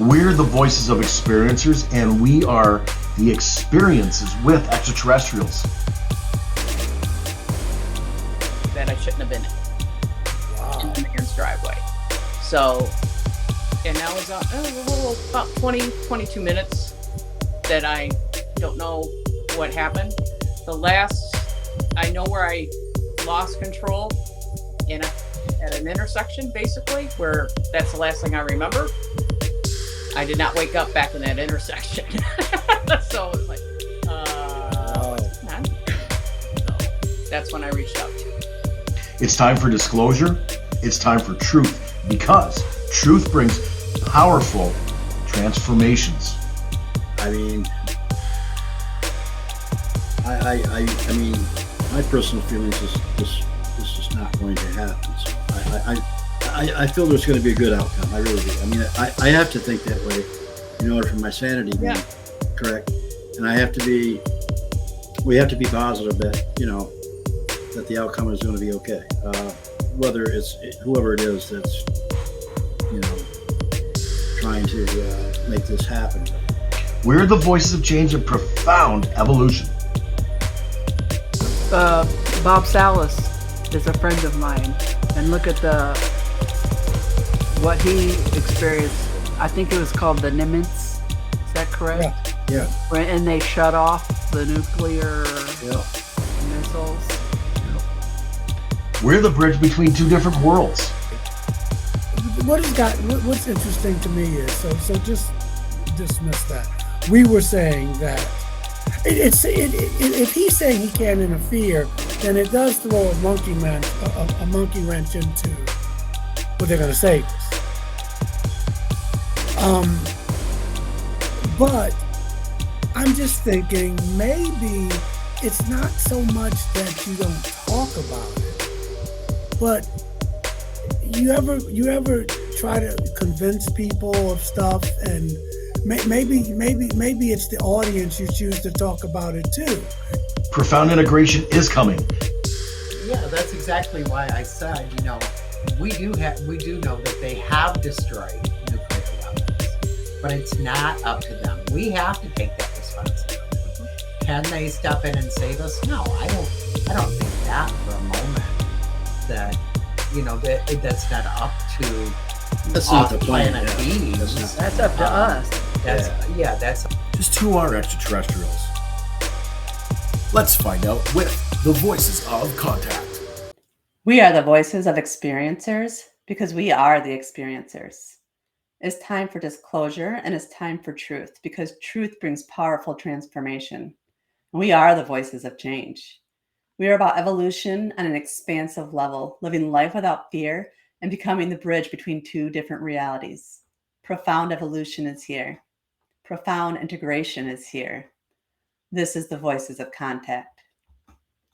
We're the voices of experiencers, and we are the experiences with extraterrestrials. That I shouldn't have been in the man's driveway. So, and that was about 22 minutes that I don't know what happened. The last, I know where I lost control at an intersection, basically, where that's the last thing I remember. I did not wake up back in that intersection. So it was like, what's going on? So that's when I reached out to you. It's time for disclosure. It's time for truth, because truth brings powerful transformations. I mean, I mean, my personal feelings is this is not going to happen. So I feel there's going to be a good outcome. I really do. I mean, I have to think that way in order for my sanity to be correct, and we have to be positive that that the outcome is going to be okay. Whether it's whoever it is that's trying to make this happen. We're the voices of change and profound evolution. Bob Salas is a friend of mine, and look at what he experienced. I think it was called the Nimitz. Is that correct? Yeah. And they shut off the nuclear missiles. We're the bridge between two different worlds. What's interesting to me is so just dismiss that. We were saying that if he's saying he can't interfere, then it does throw a monkey wrench into what they're going to say. But I'm just thinking maybe it's not so much that you don't talk about it, but you ever try to convince people of stuff, and maybe it's the audience you choose to talk about it too. Profound integration is coming. Yeah, that's exactly why I said, we do know that they have destroyed nuclear weapons, but it's not up to them. We have to take that responsibility. Can they step in and save us? No, I don't think that for a moment. That that's not up to That's not the plan. planet B. That's up to us. That's Just who are extraterrestrials? Let's find out with the voices of contact. We are the voices of experiencers because we are the experiencers. It's time for disclosure and it's time for truth because truth brings powerful transformation. We are the voices of change. We are about evolution on an expansive level, living life without fear and becoming the bridge between two different realities. Profound evolution is here. Profound integration is here. This is the Voices of Contact.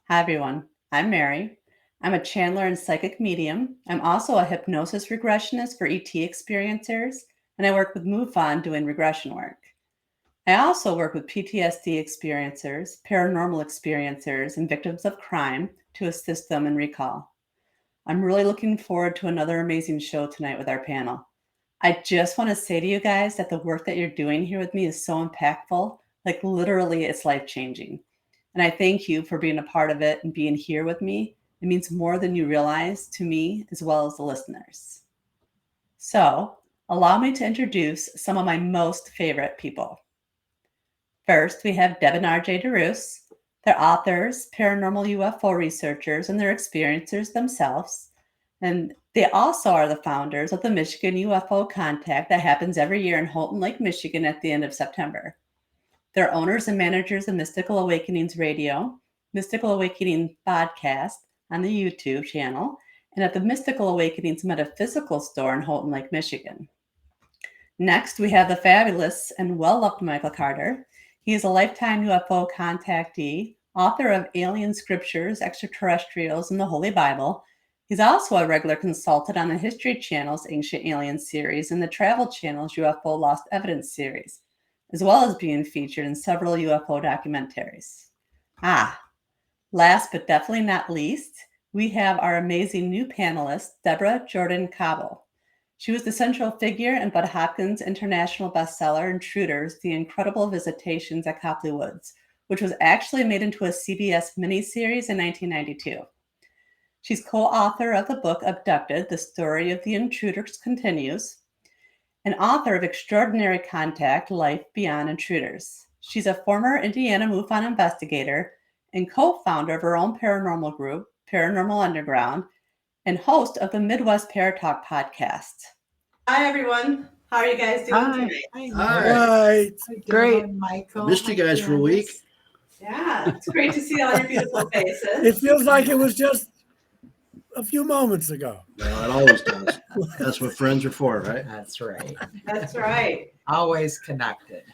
Hi, everyone. I'm Mary. I'm a channeler and psychic medium. I'm also a hypnosis regressionist for ET experiencers, and I work with MUFON doing regression work. I also work with PTSD experiencers, paranormal experiencers, and victims of crime to assist them in recall. I'm really looking forward to another amazing show tonight with our panel. I just want to say to you guys that the work that you're doing here with me is so impactful, like literally it's life-changing. And I thank you for being a part of it and being here with me. It means more than you realize to me as well as the listeners. So, allow me to introduce some of my most favorite people. First, we have Deb and RJ DeRoos. They're authors, paranormal UFO researchers, and they're experiencers themselves. And they also are the founders of the Michigan UFO Contact that happens every year in Houghton Lake, Michigan at the end of September. They're owners and managers of Mystical Awakenings Radio, Mystical Awakening VODCAST on the YouTube channel, and at the Mystical Awakenings Metaphysical Store in Houghton Lake, Michigan. Next, we have the fabulous and well-loved Michael Carter. He is a lifetime UFO contactee, author of Alien Scriptures, Extraterrestrials, and the Holy Bible. He's also a regular consultant on the History Channel's Ancient Aliens series and the Travel Channel's UFO Lost Evidence series, as well as being featured in several UFO documentaries. Last but definitely not least, we have our amazing new panelist, Deborah Jordan Cobble. She was the central figure in Bud Hopkins' international bestseller, Intruders, The Incredible Visitations at Copley Woods, which was actually made into a CBS miniseries in 1992. She's co-author of the book Abducted, The Story of the Intruders Continues, and author of Extraordinary Contact, Life Beyond Intruders. She's a former Indiana MUFON investigator and co-founder of her own paranormal group, Paranormal Underground, and host of the Midwest Paratalk podcast. Hi, everyone. How are you guys doing Hi. tonight? Right. Great. Michael. Missed you guys for a week. Yeah, it's great to see all your beautiful faces. It feels like it was just a few moments ago. Well, it always does. That's what friends are for, right? That's right. That's right. Always connected.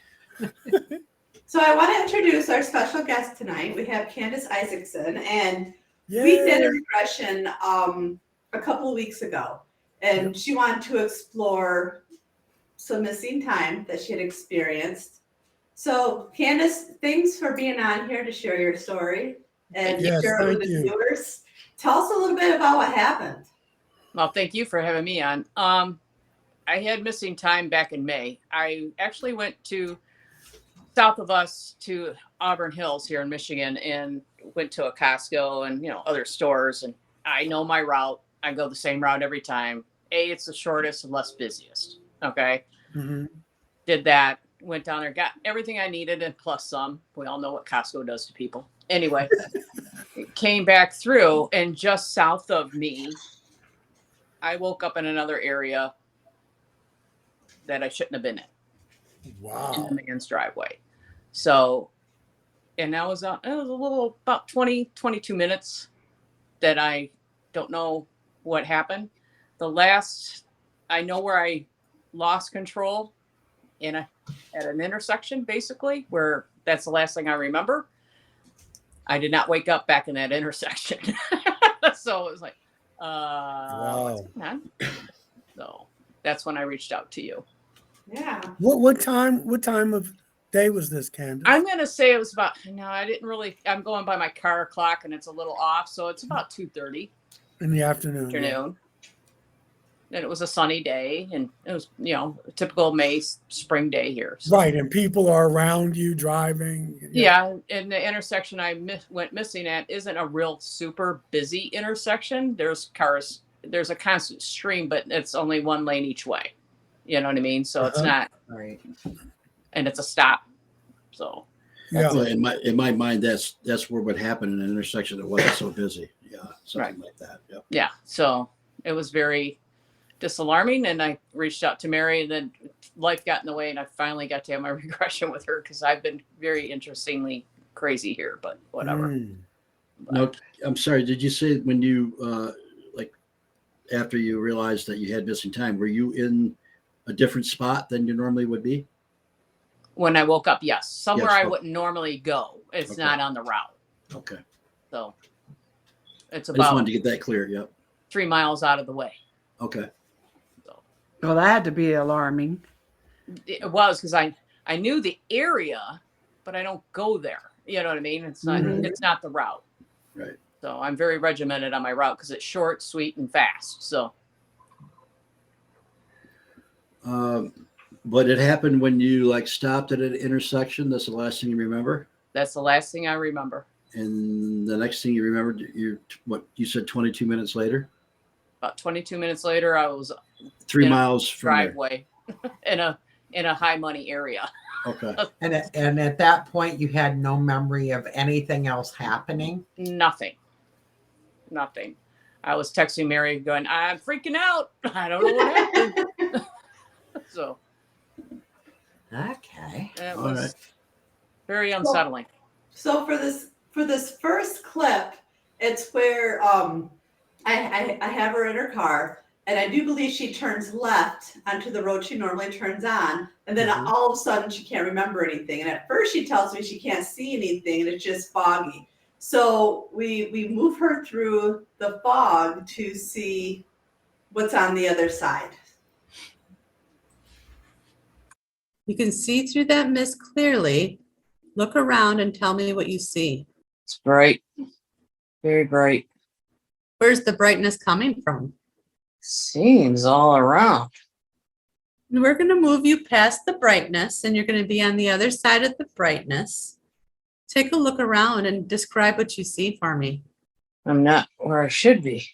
So I want to introduce our special guest tonight. We have Candace Isaacson, and Yeah. we did a regression a couple of weeks ago, and she wanted to explore some missing time that she had experienced. So Candace, thanks for being on here to share your story and Yes, share it with thank the you. viewers. Tell us a little bit about what happened. Well, thank you for having me on. I had missing time back in May. I actually went to south of us to Auburn Hills here in Michigan and went to a Costco and other stores. And I know my route. I go the same route every time. It's the shortest and less busiest. Okay. Mhm. Did that. Went down there, got everything I needed and plus some. We all know what Costco does to people. Anyway, came back through, and just south of me, I woke up in another area that I shouldn't have been in Wow. the man's driveway. So, and that was it was a little about 22 minutes that I don't know what happened. The last, I know where I lost control at an intersection, basically, where that's the last thing I remember. I did not wake up back in that intersection. So it was like, what's going on? So that's when I reached out to you. Yeah. What time of day was this, Candace? I'm going to say it was about, I didn't really, I'm going by my car clock and it's a little off. So it's about 2:30 In the afternoon. afternoon. And it was a sunny day, and it was, a typical May spring day here. So. Right, and people are around you driving. Yeah, and the intersection I went missing at isn't a real super busy intersection. There's cars, there's a constant stream, but it's only one lane each way. You know what I mean? So it's not Right. And it's a stop. So Yeah. Well, in my mind, that's where what happened in an intersection that wasn't so busy. Yeah, something like that. Yep. yeah, so it was very disalarming, and I reached out to Mary, and then life got in the way, and I finally got to have my regression with her because I've been very interestingly crazy here, but whatever. No, I'm sorry. Did you say when you after you realized that you had missing time, were you in a different spot than you normally would be? When I woke up, yes, somewhere Yes, I wouldn't normally go. It's Okay. not on the route, Okay. so it's I just about wanted to get that clear. Yep. 3 miles out of the way. Okay. Well, that had to be alarming. It was because I knew the area, but I don't go there. You know what I mean? It's not It's not the route. Right. So I'm very regimented on my route because it's short, sweet, and fast. So But it happened when you stopped at an intersection. That's the last thing you remember. that's the last thing I remember. And the next thing you remembered, you said 22 minutes later? About 22 minutes later, I was 3 in a miles from there. driveway in a high money area. Okay. And at that point, you had no memory of anything else happening. Nothing. I was texting Mary going, I'm freaking out. I don't know what happened. So Okay. it All was right. very unsettling. So for this first clip, it's where I have her in her car, and I do believe she turns left onto the road she normally turns on, and then all of a sudden she can't remember anything. And at first she tells me she can't see anything, and it's just foggy. So we move her through the fog to see what's on the other side. You can see through that mist clearly. Look around and tell me what you see. It's bright. Very bright. Where's the brightness coming from? Seems all around. We're going to move you past the brightness, and you're going to be on the other side of the brightness. Take a look around and describe what you see for me. I'm not where I should be.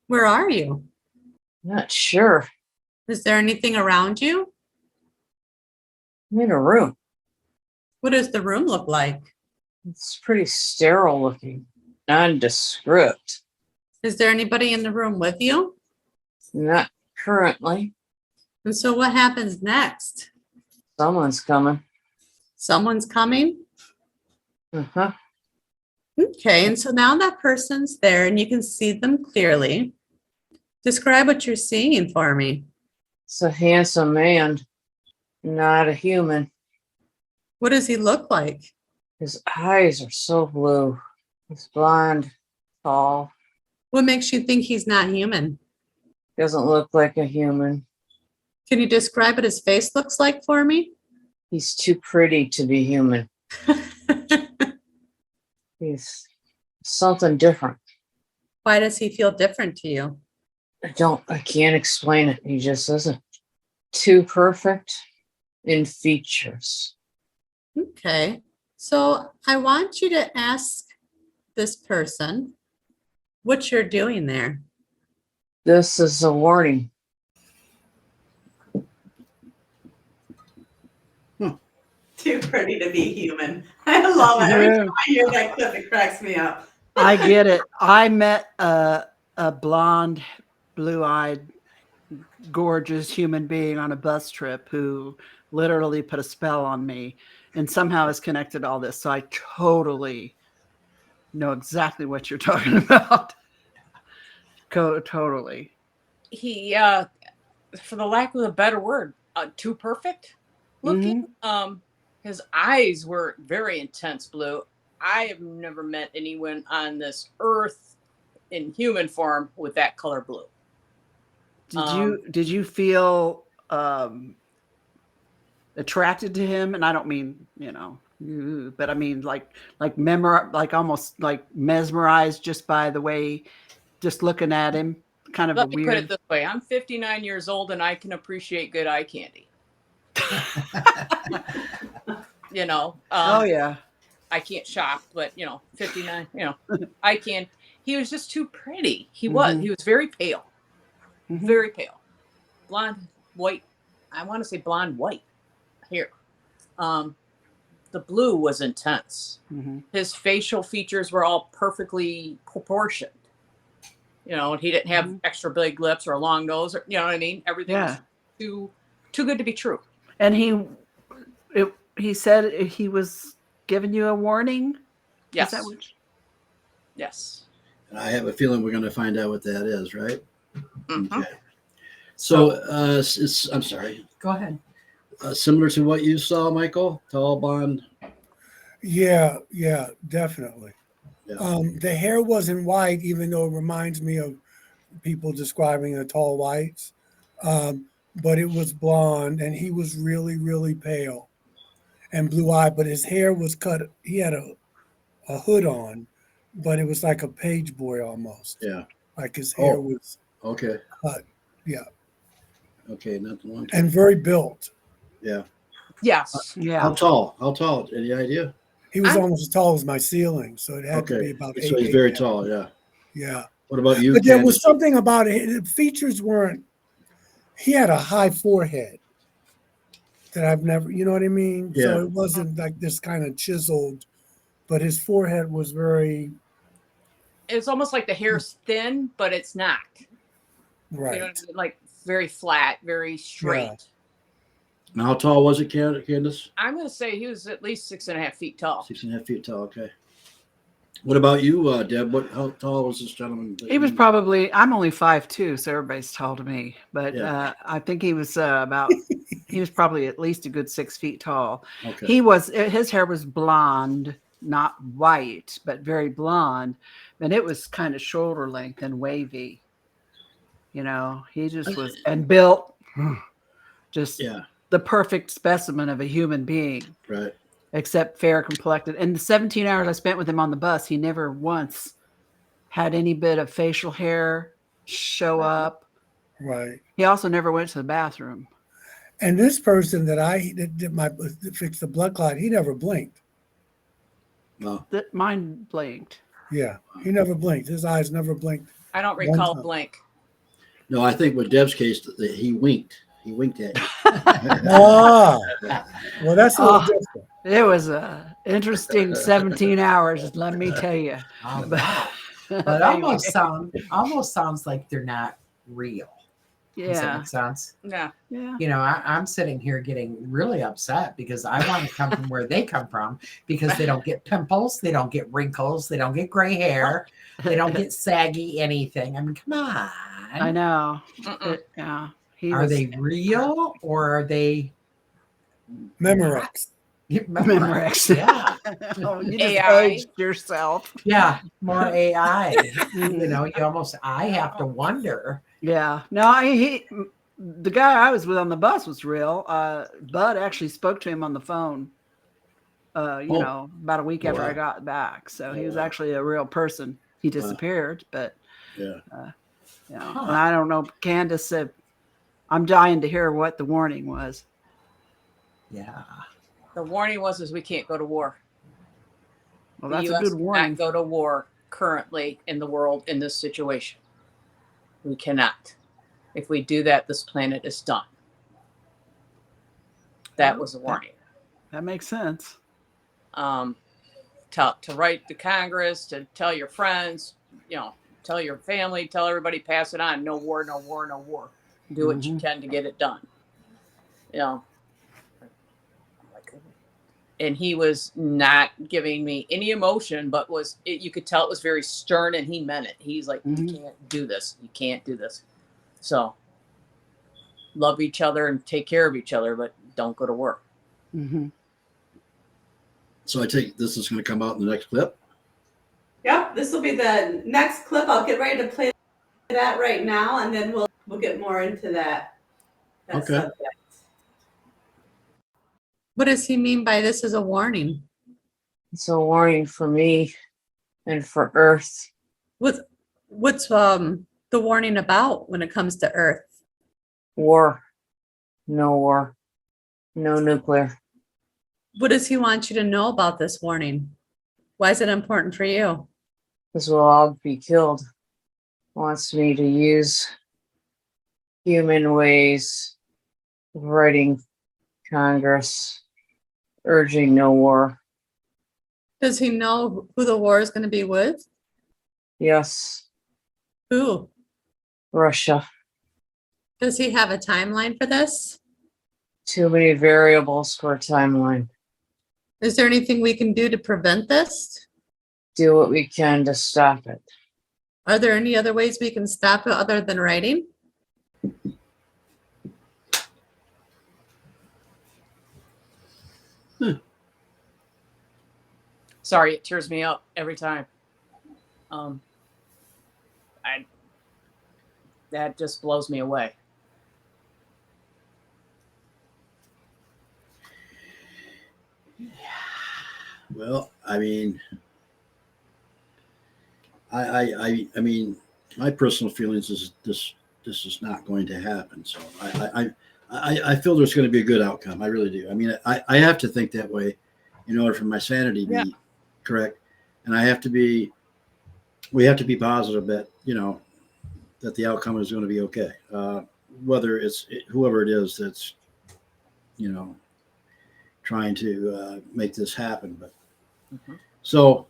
Where are you? Not sure. Is there anything around you? I'm in a room. What does the room look like? It's pretty sterile looking. Nondescript. Is there anybody in the room with you? Not currently. And so what happens next? Someone's coming. Someone's coming? Uh-huh. Okay, and so now that person's there and you can see them clearly. Describe what you're seeing for me. It's a handsome man, not a human. What does he look like? His eyes are so blue. He's blonde, tall. What makes you think he's not human? Doesn't look like a human. Can you describe what his face looks like for me? He's too pretty to be human. He's something different. Why does he feel different to you? I can't explain it. He just isn't. Too perfect in features. Okay, so I want you to ask this person what you're doing there. This is a warning. Too pretty to be human. I love it. Every time I hear that clip, it cracks me up. I get it. I met a blonde, blue-eyed, gorgeous human being on a bus trip who literally put a spell on me and somehow has connected all this. So I totally know exactly what you're talking about. Totally. He, for the lack of a better word, too perfect looking. His eyes were very intense blue. I have never met anyone on this earth in human form with that color blue. Did you feel attracted to him? And I don't mean, but I mean like almost like mesmerized just by the way, just looking at him, kind of Let a me weird. put it this way. I'm 59 years old and I can appreciate good eye candy. Oh yeah. I can't shop, but 59, I can. He was just too pretty. He was very pale. Very pale. Blonde, white. I want to say blonde, white hair. The blue was intense. His facial features were all perfectly proportioned. And he didn't have extra big lips or a long nose, or you know what I mean? Everything was too good to be true. And he said he was giving you a warning. Yes. Is that what Yes. And I have a feeling we're going to find out what that is, right? Mhm. Okay. So I'm sorry. Go ahead. Similar to what you saw, Michael, tall, blonde. Yeah, definitely. Yeah. The hair wasn't white, even though it reminds me of people describing the tall whites. But it was blonde, and he was really, really pale and blue-eyed. But his hair was cut. He had a hood on, but it was like a page boy almost. Yeah. Like his hair was Okay. cut. Yeah. Okay, not the long time. And very built. Yeah. Yes. Yeah. How tall? How tall? Any idea? He was almost as tall as my ceiling, so it had to be Okay. about So 8 he's very feet. tall. Yeah. Yeah. What about you? But there Candace? was something about it. The features weren't. He had a high forehead that I've never. You know what I mean? Yeah. So it wasn't like this kind of chiseled, but his forehead was very It's almost like the hair's thin, but it's not. right. You know what I mean? Like very flat, very straight. Yeah. And how tall was it, Candace? I'm going to say he was at least 6.5 feet tall. 6.5 feet tall. Okay. What about you, Deb? How tall was this gentleman? He was probably, I'm only 5'2", so everybody's tall to me. But Yeah. I think he was he was probably at least a good 6 feet tall. Okay. His hair was blonde, not white, but very blonde. And it was kind of shoulder length and wavy. He just was, and built just the perfect specimen of a human being. Right. Except fair complected. In the 17 hours I spent with him on the bus, he never once had any bit of facial hair show up Right. He also never went to the bathroom. And this person that did my that fixed the blood clot, he never blinked. No. That mine blinked. Yeah, he never blinked. His eyes never blinked. I don't One recall time. blank. No, I think with Deb's case, that he winked. He winked at you. Ah, well, that's a little Oh. different. It was a interesting 17 hours, let me tell you. Oh, wow. But Anyway, almost sounds like they're not real. Does that yeah, make sense? Yeah. yeah. You know, I'm sitting here getting really upset because I want to come from where they come from, because they don't get pimples, they don't get wrinkles, they don't get gray hair, they don't get saggy anything. I mean, come on. I know. Mm-mm. Yeah, he Are was they real or are they Memorex. Memorex. Yeah. Oh, you just AI. aged yourself. Yeah. More AI. Mm. You know, I have to wonder. Yeah. No, the guy I was with on the bus was real. Bud actually spoke to him on the phone. Oh. About a week after I Wow. got back. So he was Wow. actually a real person. He disappeared, but Yeah. Huh. and I don't know. Candace said, "I'm dying to hear what the warning was." Yeah. The warning was we can't go to war. Well, The that's U.S. a good warning. cannot go to war currently in the world in this situation. We cannot. If we do that, this planet is done. That was a warning. That makes sense. To write to Congress, to tell your friends, tell your family, tell everybody, pass it on. No war, no war, no war. Do what you can to get it done. And he was not giving me any emotion, but you could tell it was very stern, and he meant it. He's like, you can't do this. You can't do this. So love each other and take care of each other, but don't go to war. Mm-hmm. So I take this is going to come out in the next clip. Yep, this will be the next clip. I'll get ready to play that right now, and then we'll get more into that Okay. subject. What does he mean by this as a warning? It's a warning for me and for Earth. What's the warning about when it comes to Earth? War. No nuclear. What does he want you to know about this warning? Why is it important for you? Because we'll all be killed. Wants me to use human ways of writing Congress, urging no war. Does he know who the war is going to be with? Yes, Who? Russia. Does he have a timeline for this? Too many variables for a timeline. Is there anything we can do to prevent this? Do what we can to stop it. Are there any other ways we can stop it other than writing? Sorry, it tears me up every time. That just blows me away. Well, I mean, I mean, my personal feelings is this is not going to happen. So I feel there's going to be a good outcome. I really do. I mean, I have to think that way in order for my sanity to be correct, and we have to be positive that that the outcome is going to be okay. Whether it's whoever it is that's trying to make this happen, but so.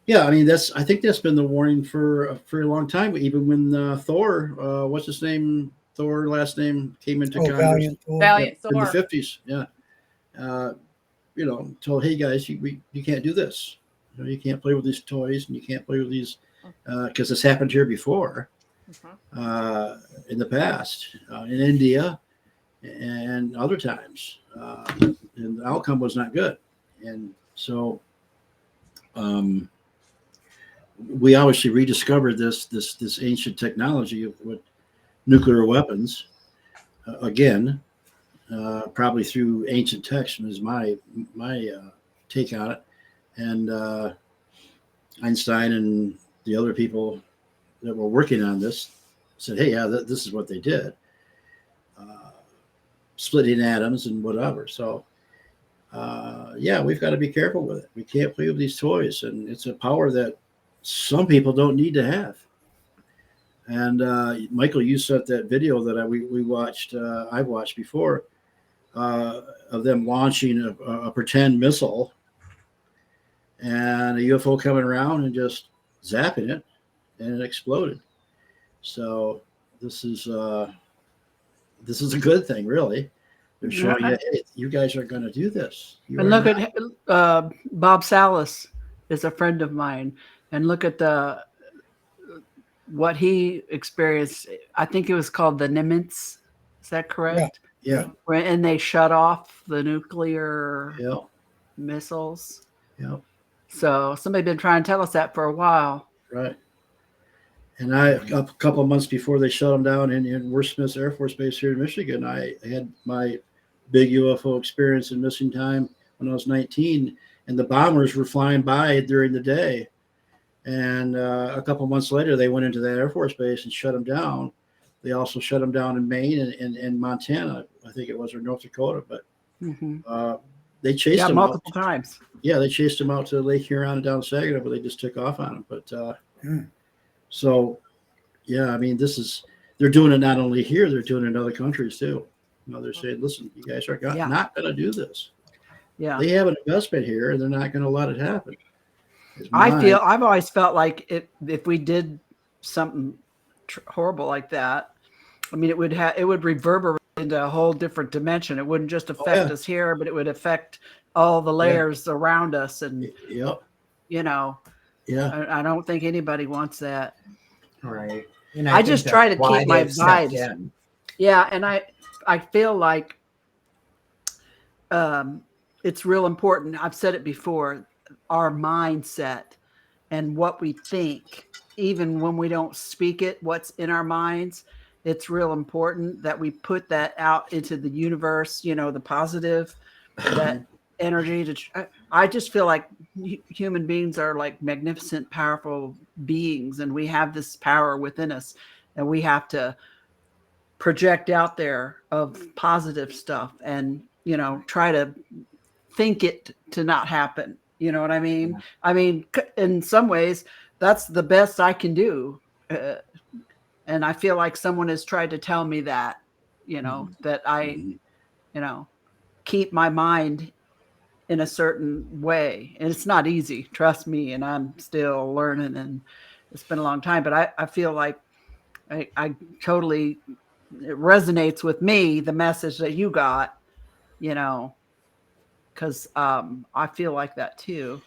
Yeah, I mean I think that's been the warning for a very long time. Even when Thor, what's his name? Thor last name came into Congress Valiant Thor. Valiant in the Thor. 50s. Yeah, told, hey guys, you can't do this. You can't play with these toys, and you can't play with these because this happened here before in the past in India and other times, and the outcome was not good, and so. We obviously rediscovered this ancient technology with nuclear weapons again, probably through ancient text is my take on it, and Einstein and the other people that were working on this said, hey, yeah, this is what they did. Splitting atoms and whatever. So, yeah, we've got to be careful with it. We can't play with these toys. And it's a power that some people don't need to have. And Michael, you sent that video that we watched, I've watched before, of them launching a pretend missile and a UFO coming around and just zapping it, and it exploded. So this is a good thing, really. They're showing you, hey, you guys are going to do this. And look at Bob Salas is a friend of mine, and look at what he experienced. I think it was called the Nimitz. Is that correct? Yeah. And they shut off the nuclear Yeah. missiles. Yeah. So somebody been trying to tell us that for a while. Right. And a couple of months before they shut them down in Worth Smith Air Force Base here in Michigan, I had my big UFO experience in missing time when I was 19, and the bombers were flying by during the day. And a couple of months later, they went into that Air Force Base and shut them down. They also shut them down in Maine and Montana, I think it was, or North Dakota. But they chased them multiple times. Yeah, they chased them out to Lake Huron and down Saginaw, but they just took off on them. But so, yeah, I mean, they're doing it not only here, they're doing it in other countries too. You know, they're saying, listen, you guys are not going to do this. Yeah. They have an investment here and they're not going to let it happen. I've always felt like if we did something horrible like that, I mean, it would reverberate into a whole different dimension. It wouldn't just affect us here, but it would affect all the layers around us. And, you know, I don't think anybody wants that. Right. And I just try to keep my vibes. Yeah. And I feel like it's real important. I've said it before, our mindset and what we think, even when we don't speak it, what's in our minds, it's real important that we put that out into the universe, you know, the positive, that energy. I just feel like human beings are like magnificent, powerful beings, and we have this power within us, and we have to project out there of positive stuff and, you know, try to think it to not happen. You know what I mean? Yeah. I mean, in some ways, that's the best I can do. And I feel like someone has tried to tell me that, you know, that I, you know, keep my mind in a certain way. And it's not easy, trust me. And I'm still learning, and it's been a long time. But I feel like I totally, it resonates with me, the message that you got, you know, because I feel like that too.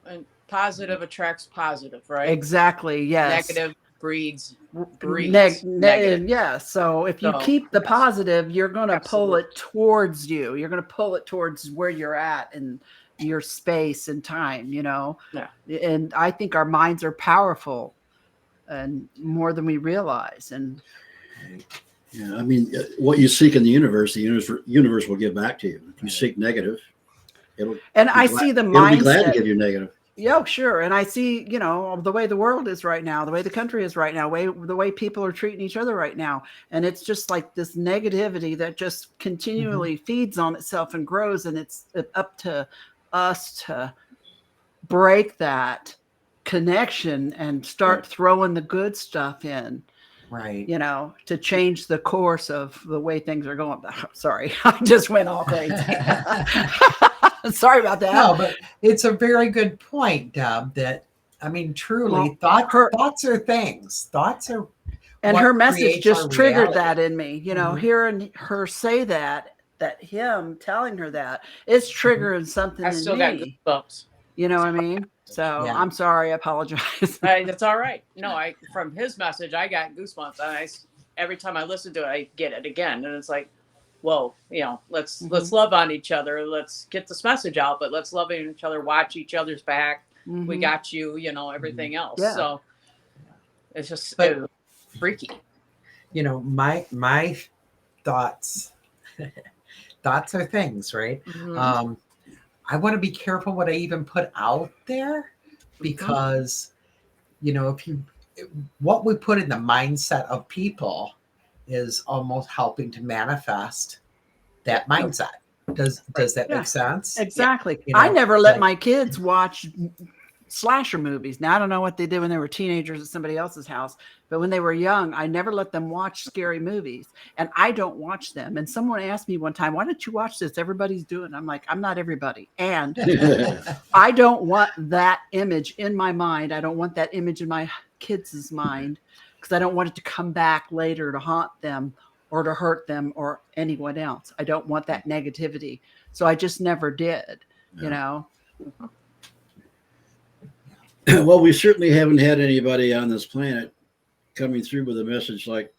And positive attracts positive, right? Exactly. Yes. Negative breeds negative. Yeah. So if you keep the positive, you're going to pull it towards you. You're going to pull it towards where you're at in your space and time, you know? Yeah. And I think our minds are powerful and more than we realize. And yeah, I mean, what you seek in the universe will give back to you. If you seek negative, I see the mindset. It'll be glad to give you negative. Yeah, sure. And I see, you know, the way the world is right now, the way the country is right now, the way people are treating each other right now. And it's just like this negativity that just continually feeds on itself and grows. And it's up to us to break that connection and start throwing the good stuff in. Right. You know, to change the course of the way things are going. Sorry, I just went all crazy. Sorry about that. No, but it's a very good point, Deb, that, I mean, truly, thoughts are things. Thoughts are. And her message just triggered that in me. You know, hearing her say that him telling her that, it's triggering something in me. I still got goosebumps. You know what I mean? So I'm sorry. I apologize. That's all right. No, from his message, I got goosebumps. Every time I listen to it, I get it again. And it's like, whoa, you know, let's love on each other. Let's get this message out, but let's love each other, watch each other's back. We got you, you know, everything else. Yeah. So it's just freaky. You know, my thoughts are things, right? I want to be careful what I even put out there, because, you know, what we put in the mindset of people is almost helping to manifest that mindset. Does that Yeah. make sense? Exactly. You I know, never let like- my kids watch slasher movies. Now, I don't know what they did when they were teenagers at somebody else's house, but when they were young, I never let them watch scary movies, and I don't watch them. And someone asked me one time, why don't you watch this? Everybody's doing it. I'm like, I'm not everybody. And I don't want that image in my mind. I don't want that image in my kids' mind, because I don't want it to come back later to haunt them or to hurt them or anyone else. I don't want that negativity. So I just never did, you know? Well, we certainly haven't had anybody on this planet coming through with a message like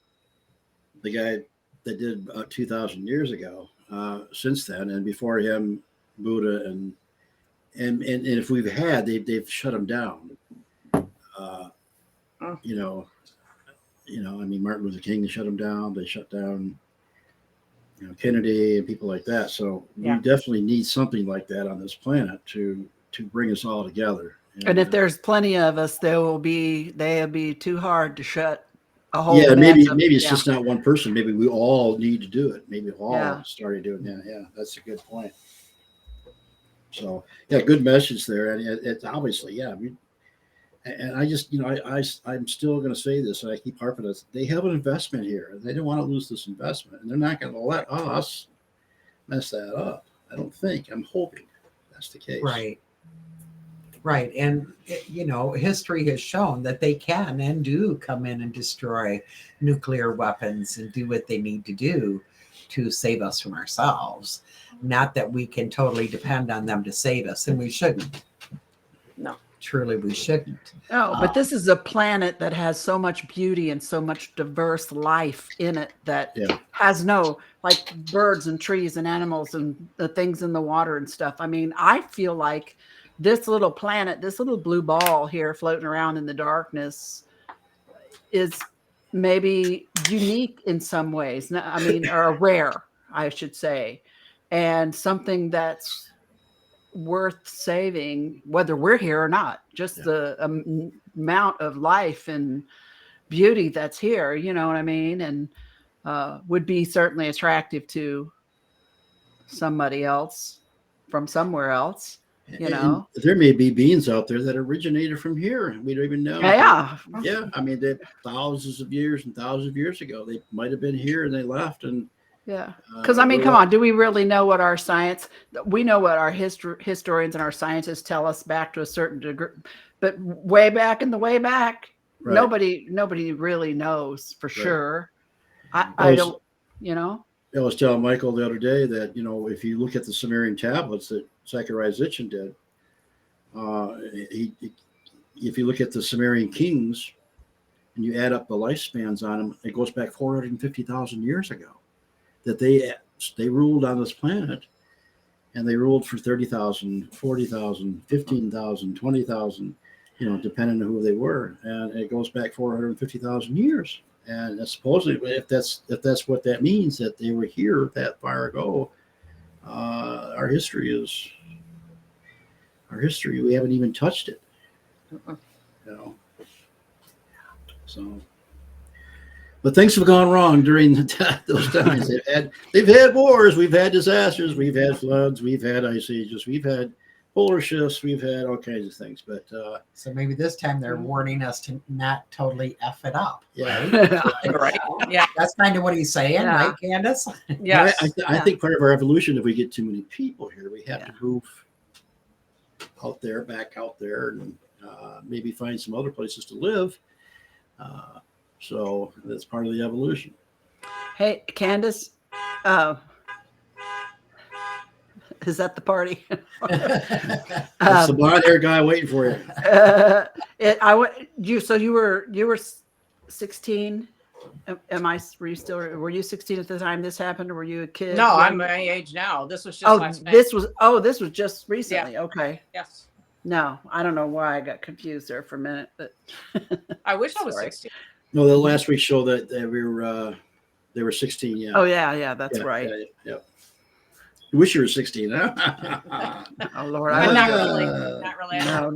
the guy that did about 2,000 years ago. Since then, and before him, Buddha, and if we've had, they've shut him down. You know. I mean, Martin Luther King, they shut him down. They shut down, Kennedy and people like that. So we definitely need something like that on this planet to bring us all together. And if there's plenty of us, they'll be too hard to shut a whole. Yeah, mess up. maybe it's just not one person. Maybe we all need to do it. Maybe we all started doing that. Yeah, that's a good point. So yeah, good message there, and it's obviously and I just I'm still going to say this, and I keep harping on this. They have an investment here. They don't want to lose this investment, and they're not going to let us mess that up. I don't think. I'm hoping that's the case. Right. And, history has shown that they can and do come in and destroy nuclear weapons and do what they need to do to save us from ourselves. Not that we can totally depend on them to save us, and we shouldn't. No. Truly, we shouldn't. Oh, but this is a planet that has so much beauty and so much diverse life in it that has no, like, birds and trees and animals and the things in the water and stuff. I mean, I feel like this little planet, this little blue ball here floating around in the darkness is maybe unique in some ways. I mean, or rare, I should say, and something that's worth saving, whether we're here or not. Just the amount of life and beauty that's here, you know what I mean? And would be certainly attractive to somebody else from somewhere else. And there may be beings out there that originated from here. We don't even know. Yeah. I mean, they thousands of years ago, they might have been here and they left. And because I mean, come on, do we really know what our science? We know what our historians and our scientists tell us back to a certain degree, but way back in the way back, nobody really knows for sure. I don't. I was telling Michael the other day that, if you look at the Sumerian tablets that Zachariah Sitchin did, if you look at the Sumerian kings and you add up the lifespans on them, it goes back 450,000 years ago that they ruled on this planet, and they ruled for 30,000, 40,000, 15,000, 20,000, depending on who they were. And it goes back 450,000 years. And supposedly, if that's what that means, that they were here that far ago, our history, we haven't even touched it. So, but things have gone wrong during those times. They've had wars, we've had disasters, we've had floods, we've had ice ages, we've had polar shifts, we've had all kinds of things. But so maybe this time they're warning us to not totally F it up. Right. Yeah. That's kind of what he's saying, right, Candace? Yes. I think part of our evolution, if we get too many people here, we have to move back out there, and maybe find some other places to live. So that's part of the evolution. Hey, Candace, is that the party? That's the blonde hair guy waiting for you. So you were 16. Were you 16 at the time this happened, or were you a kid? No, I'm my age now. This was just last May. This was just recently. Yeah. Okay. Yes. No, I don't know why I got confused there for a minute, but I wish I was 16. No, the last week's show that they were 16. Yeah. Oh yeah, that's right. Yeah. You wish you were 16, huh? Oh Lord, Not really. No.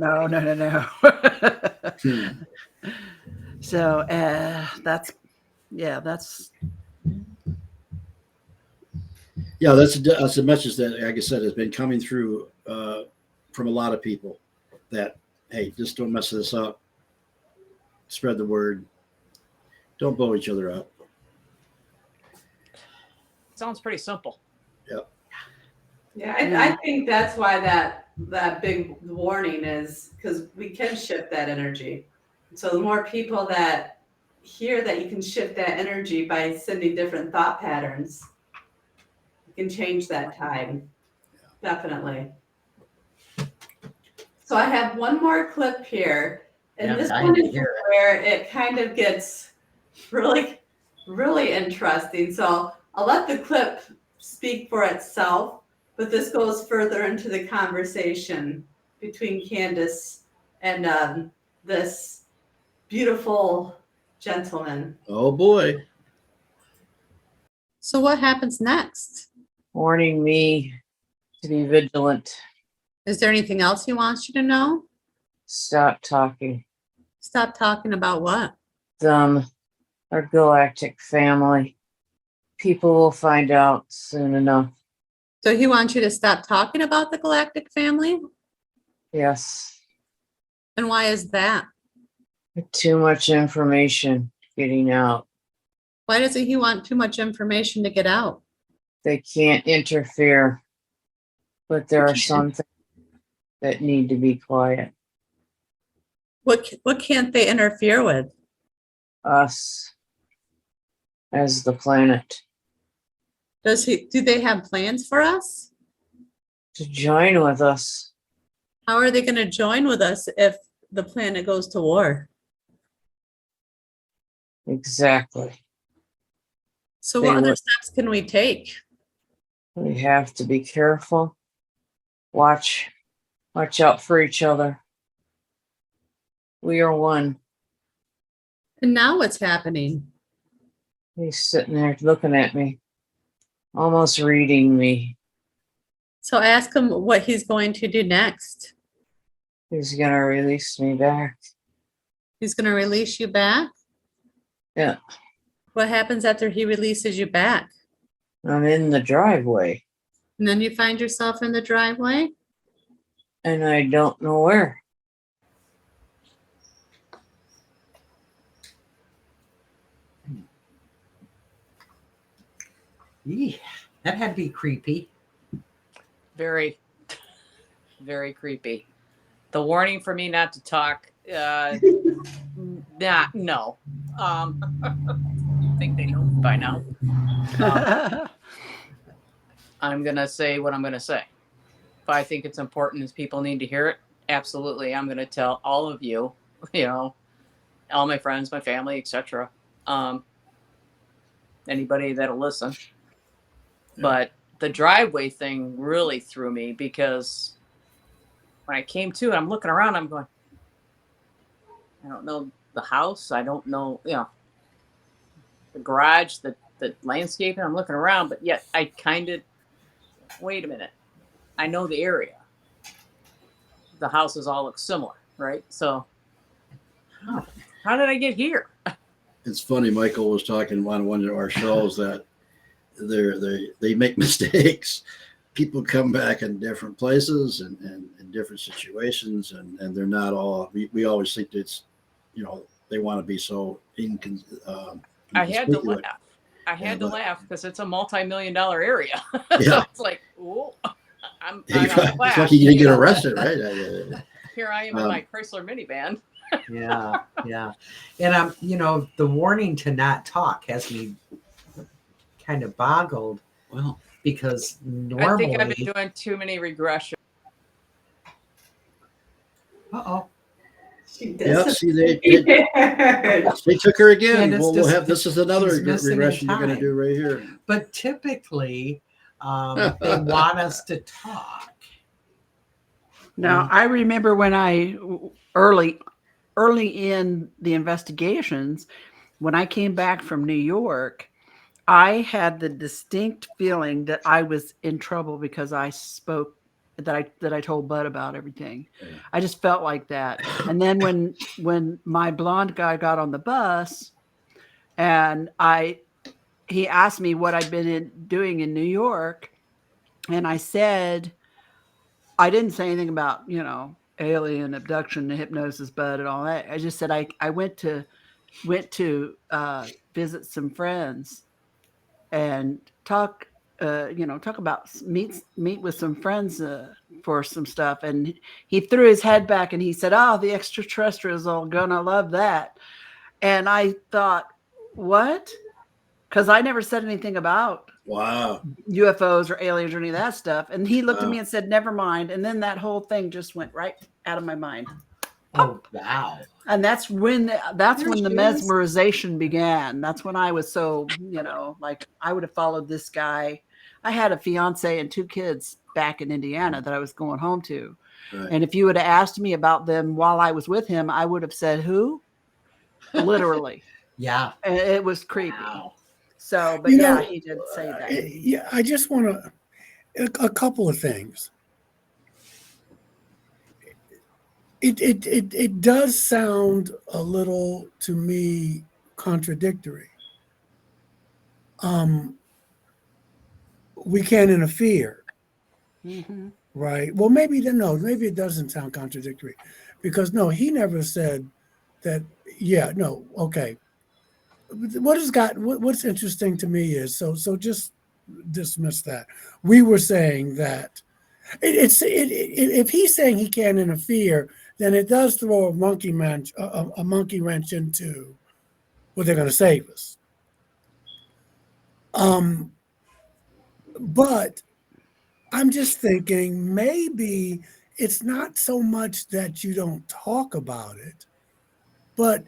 So that's Yeah, that's a message that, like I said, has been coming through from a lot of people. That, hey, just don't mess this up. Spread the word. Don't blow each other up. Sounds pretty simple. Yep. Yeah, I think that's why that big warning is, because we can shift that energy. So the more people that hear that you can shift that energy by sending different thought patterns, you can change that time. Definitely. So I have one more clip here, and Yeah, this I one didn't is hear it. where it kind of gets really, really interesting. So I'll let the clip speak for itself, but this goes further into the conversation between Candace and this beautiful gentleman. Oh boy. So what happens next? Warning me to be vigilant. Is there anything else he wants you to know? Stop talking. Stop talking about what? Our galactic family. People will find out soon enough. So he wants you to stop talking about the galactic family? Yes. And why is that? Too much information getting out. Why doesn't he want too much information to get out? They can't interfere. But there are some things that need to be quiet. What can't they interfere with? Us as the planet. Do they have plans for us? To join with us. How are they going to join with us if the planet goes to war? Exactly. So They what other would. steps can we take? We have to be careful. Watch out for each other. We are one. And now what's happening? He's sitting there looking at me, almost reading me. So ask him what he's going to do next. He's going to release me back. He's going to release you back? Yeah. What happens after he releases you back? I'm in the driveway. And then you find yourself in the driveway? And I don't know where. Eeh, that had to be creepy. Very, very creepy. The warning for me not to talk. No. I think they know by now. I'm gonna say what I'm gonna say. If I think it's important, as people need to hear it, absolutely. I'm gonna tell all of you. All my friends, my family, etc. Anybody that'll listen. But the driveway thing really threw me, because when I came to it, I'm looking around, I'm going, I don't know the house, I don't know, the garage, the landscaping, I'm looking around, but yet I kind of, wait a minute, I know the area. The houses all look similar, right? So how did I get here? It's funny. Michael was talking on one of our shows that they make mistakes. People come back in different places and in different situations, and they're not all. We always think it's, they want to be so I had to laugh. I had to laugh because it's a multi-million-dollar area. So it's like, ooh, I'm it's like you didn't get arrested, right? Here I am in my Chrysler minivan. Yeah. And the warning to not talk has me kind of boggled. Well, because normally I think I've been doing too many regressions. Yeah, see, they took her again. We'll have, this is another regression you're going to do right here. But typically, they want us to talk. Now, I remember when I early in the investigations, when I came back from New York, I had the distinct feeling that I was in trouble because I spoke that I told Bud about everything. Yeah. I just felt like that. And then when my blonde guy got on the bus, and he asked me what I'd been doing in New York, and I said I didn't say anything about alien abduction and hypnosis, Bud, and all that. I just said I went to visit some friends and talk about meet with some friends for some stuff. And he threw his head back and he said, "Oh, the extraterrestrials are gonna love that." And I thought, what? Because I never said anything about Wow. UFOs or aliens or any of that stuff. And he looked at Wow. me and said, "Never mind." And then that whole thing just went right out of my mind. Oh, wow. And that's when the she is. mesmerization began. That's when I was so, like I would have followed this guy. I had a fiance and 2 kids back in Indiana that I was going home to. Right. And if you would have asked me about them while I was with him, I would have said, "Who?" Literally. Yeah. And it was creepy. Wow. So, but he did say that. Yeah, I just want a couple of things. It does sound a little to me contradictory. We can't interfere, Mm-hmm. right? Well, maybe it doesn't sound contradictory, because no, he never said that. Yeah, no, okay. What's interesting to me is so just dismiss that. We were saying that if he's saying he can't interfere, then it does throw a monkey wrench into what they're going to save us. But I'm just thinking maybe it's not so much that you don't talk about it, but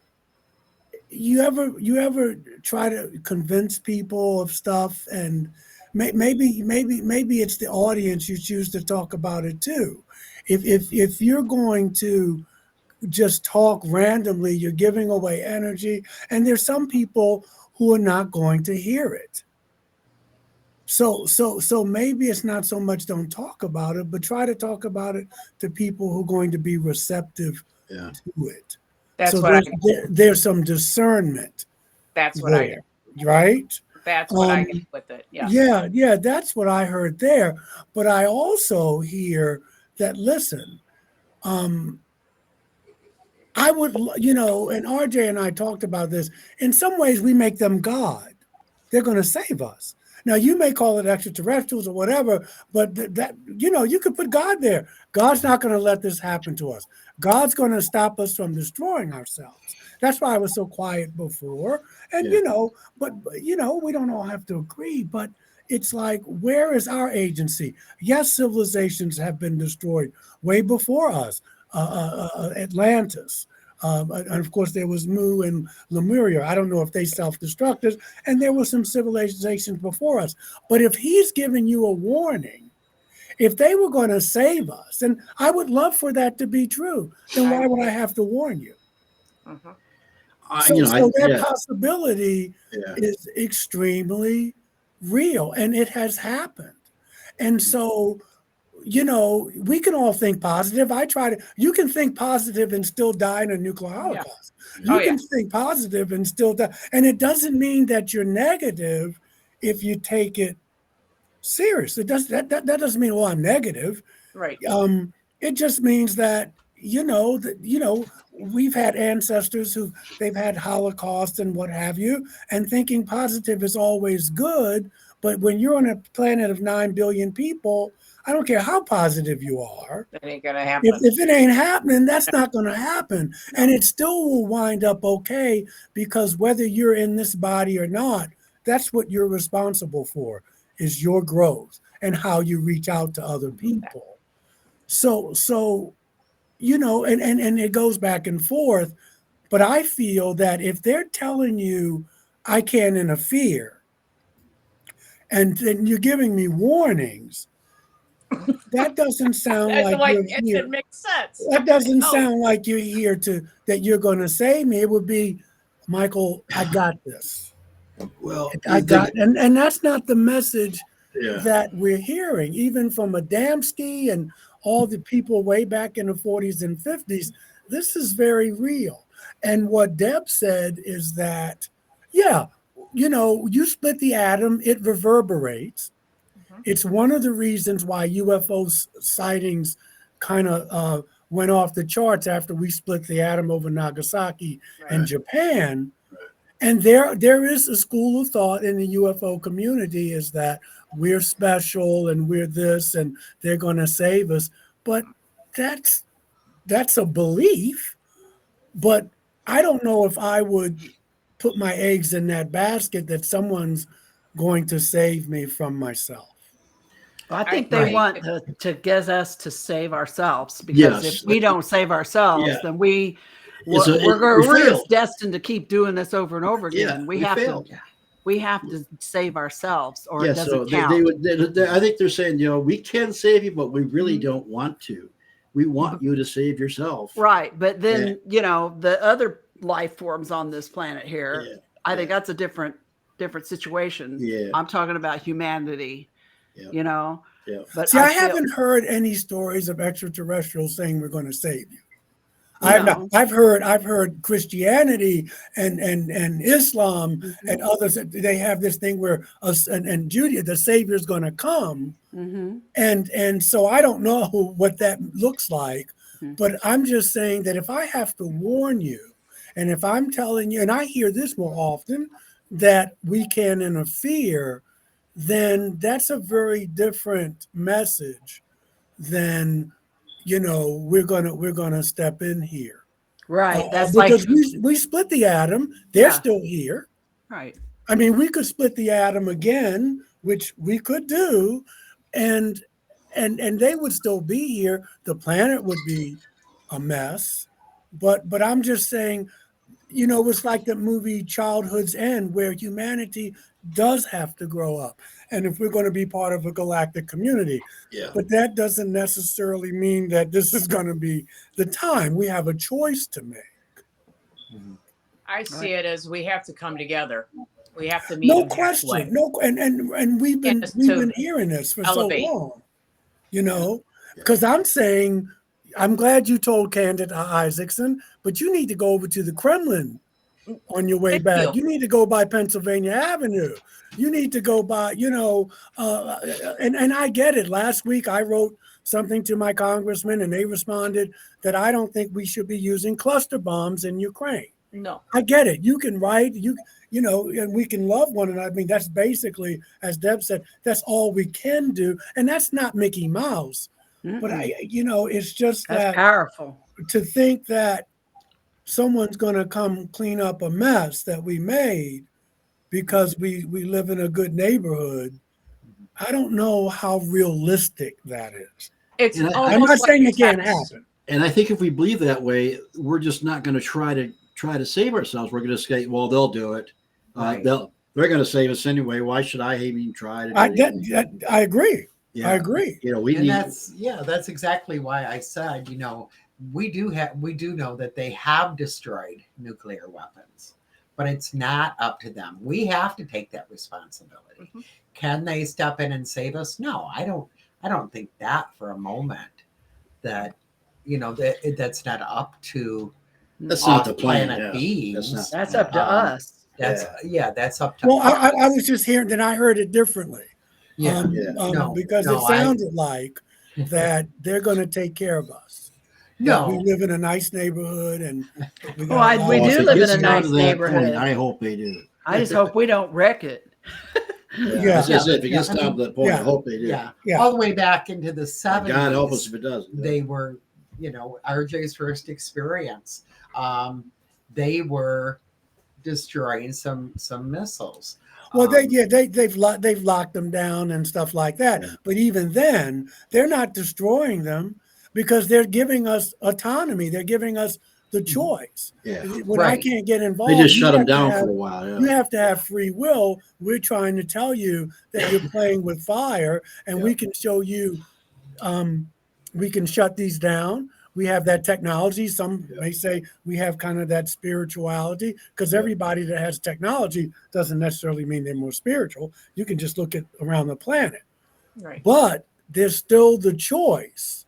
you ever try to convince people of stuff, and maybe it's the audience you choose to talk about it too. If you're going to just talk randomly, you're giving away energy, and there's some people who are not going to hear it. So maybe it's not so much don't talk about it, but try to talk about it to people who are going to be receptive to it. That's so what there's some discernment. That's what I get. Right? That's what I get with it. Yeah. Yeah, that's what I heard there. But I also hear that, listen, I would, and RJ and I talked about this. In some ways, we make them God. They're going to save us. Now, you may call it extraterrestrials or whatever, but that you could put God there. God's not going to let this happen to us. God's going to stop us from destroying ourselves. That's why I was so quiet before. And, but we don't all have to agree, but it's like, where is our agency? Yes, civilizations have been destroyed way before us. Atlantis. And of course, there was Mu and Lemuria. I don't know if they self-destructed, and there were some civilizations before us. But if he's giving you a warning, if they were going to save us, and I would love for that to be true, then why would I have to warn you? Uh-huh. So that possibility is extremely real, and it has happened. And so, we can all think positive. You can think positive and still die in a nuclear holocaust. You can think positive and still die. And it doesn't mean that you're negative if you take it serious. That doesn't mean, well, I'm negative. Right. It just means that, we've had ancestors they've had Holocaust and what have you, and thinking positive is always good. But when you're on a planet of 9 billion people, I don't care how positive you are. That ain't gonna happen. If it ain't happening, that's not going to happen. And it still will wind up okay, because whether you're in this body or not, that's what you're responsible for, is your growth and how you reach out to other people. So and it goes back and forth. But I feel that if they're telling you I can't interfere, and then you're giving me warnings, that doesn't sound like you're here. It makes sense. That doesn't sound like you're here that you're going to save me. It would be, Michael, I got this. Well, and that's not the message that we're hearing, even from Adamski and all the people way back in the 40s and 50s. This is very real. And what Deb said is that, yeah, you split the atom, it reverberates. It's one of the reasons why UFO sightings kind of went off the charts after we split the atom over Nagasaki and Japan. And there is a school of thought in the UFO community is that we're special and we're this and they're going to save us. But that's a belief. But I don't know if I would put my eggs in that basket that someone's going to save me from myself. Well, I think they Right. want to get us to save ourselves, because if we don't save ourselves, then we're just destined to keep doing this over and over again. We have to save ourselves, or it doesn't count. I think they're saying, we can save you, but we really don't want to. We want you to save yourself. Right. But then, the other life forms on this planet here, I think that's a different situation. Yeah. I'm talking about humanity. Yeah. But See, I haven't heard any stories of extraterrestrials saying we're going to save you. I've heard Christianity and Islam and others. They have this thing where and Judaism, the Savior is going to come, and so I don't know what that looks like. But I'm just saying that if I have to warn you, and if I'm telling you, and I hear this more often, that we can interfere, then that's a very different message than, we're gonna step in here. Right. That's because we split the atom. They're still here. Right. I mean, we could split the atom again, which we could do, and they would still be here. The planet would be a mess. But I'm just saying, it's like the movie Childhood's End, where humanity does have to grow up. And if we're going to be part of a galactic community, but that doesn't necessarily mean that this is going to be the time. We have a choice to make. I see it as we have to come together. We have to meet. No question. And we've been hearing this for so long, because I'm saying, I'm glad you told Candid Isaacson, but you need to go over to the Kremlin on your way back. You need to go by Pennsylvania Avenue. You need to go by, and I get it. Last week I wrote something to my congressman and they responded that I don't think we should be using cluster bombs in Ukraine. No. I get it. You can write, and we can love one another. I mean, that's basically, as Deb said, that's all we can do. And that's not Mickey Mouse. But it's just that's powerful to think that someone's going to come clean up a mess that we made because we live in a good neighborhood. I don't know how realistic that is. I'm not saying it can't happen. And I think if we believe that way, we're just not going to try to save ourselves. We're going to say, well, they'll do it. They're going to save us anyway. Why should I even try to? I agree. Yeah. I agree. That's exactly why I said, we do know that they have destroyed nuclear weapons, but it's not up to them. We have to take that responsibility. Can they step in and save us? No, I don't think that for a moment. That that's not up to. That's not the planet beings. That's up to us. That's up to. Well, us. I was just hearing that I heard it differently. Because it sounded like that they're going to take care of us. No, we live in a nice neighborhood, and we do live in a nice neighborhood. I hope they do. I just hope we don't wreck it. If it gets down to that point, I hope they do. All the way back into the 70s. God help us if it doesn't. They were, RJ's first experience. They were destroying some missiles. Well, they've locked them down and stuff like that. Yeah. But even then, they're not destroying them because they're giving us autonomy. They're giving us the choice. Yeah. When I can't get involved, they just shut them down for a while. Yeah. You have to have free will. We're trying to tell you that you're playing with fire, and we can show you. We can shut these down. we have that technology. Some may say we have kind of that spirituality, because everybody that has technology doesn't necessarily mean they're more spiritual. You can just look at around the planet. Right. But there's still the choice